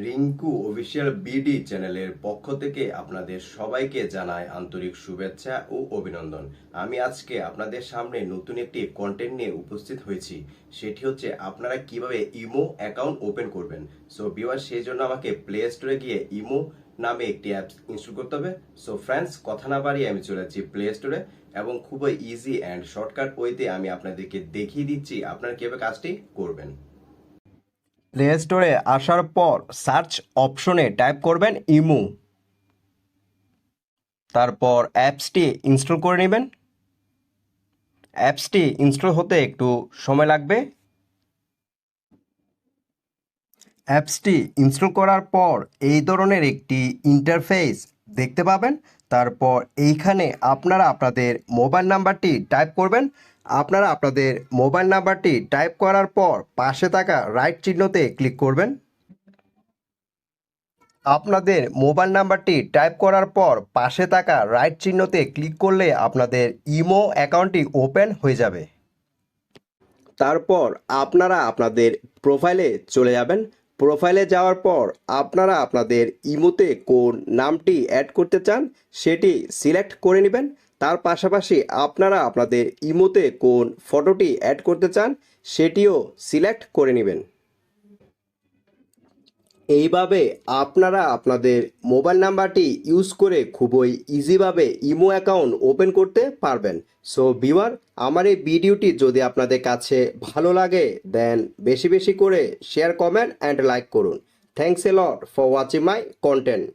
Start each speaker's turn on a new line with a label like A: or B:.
A: Rinku official BD চ্যানেলের পক্ষ থেকে আপনাদের সবাইকে জানাই আন্তরিক শুভেচ্ছা ও অভিনন্দন। আমি আজকে আপনাদের সামনে নতুন একটি কন্টেন্ট নিয়ে উপস্থিত হয়েছি। সেটি হচ্ছে আপনারা কিভাবে ইমো অ্যাকাউন্ট ওপেন করবেন। সো ভিউয়ার, সেই জন্য আমাকে প্লে স্টোরে গিয়ে ইমো নামে একটি অ্যাপস ইনস্টল করতে হবে। সো ফ্রেন্ডস, কথা না বাড়িয়ে আমি চলে যাচ্ছি প্লে স্টোরে এবং খুবই ইজি অ্যান্ড শর্টকাট ওয়েতে আমি আপনাদেরকে দেখিয়ে দিচ্ছি আপনারা কিভাবে কাজটি করবেন। প্লে স্টোরে আসার পর সার্চ অপশনে টাইপ করবেন ইমো, তারপর অ্যাপসটি ইনস্টল করে নেবেন। অ্যাপসটি ইনস্টল হতে একটু সময় লাগবে। অ্যাপসটি ইনস্টল করার পর এই ধরনের একটি ইন্টারফেস দেখতে পাবেন। তারপর এইখানে আপনারা আপনাদের মোবাইল নাম্বারটি টাইপ করবেন। আপনারা আপনাদের মোবাইল নাম্বারটি টাইপ করার পর পাশে থাকা রাইট চিহ্নতে ক্লিক করবেন। আপনাদের মোবাইল নাম্বারটি টাইপ করার পর পাশে থাকা রাইট চিহ্নতে ক্লিক করলে আপনাদের ইমো অ্যাকাউন্টটি ওপেন হয়ে যাবে। তারপর আপনারা আপনাদের প্রোফাইলে চলে যাবেন। প্রোফাইলে যাওয়ার পর আপনারা আপনাদের ইমোতে কোন নামটি অ্যাড করতে চান সেটি সিলেক্ট করে নেবেন। তার পাশাপাশি আপনারা আপনাদের ইমোতে কোন ফটোটি অ্যাড করতে চান সেটিও সিলেক্ট করে নেবেন। এইভাবে আপনারা আপনাদের মোবাইল নাম্বারটি ইউজ করে খুবই ইজিভাবে ইমো অ্যাকাউন্ট ওপেন করতে পারবেন। সো ভিউয়ার, আমার এই ভিডিওটি যদি আপনাদের কাছে ভালো লাগে দেন বেশি বেশি করে শেয়ার, কমেন্ট অ্যান্ড লাইক করুন। Thanks a lot for watching my content.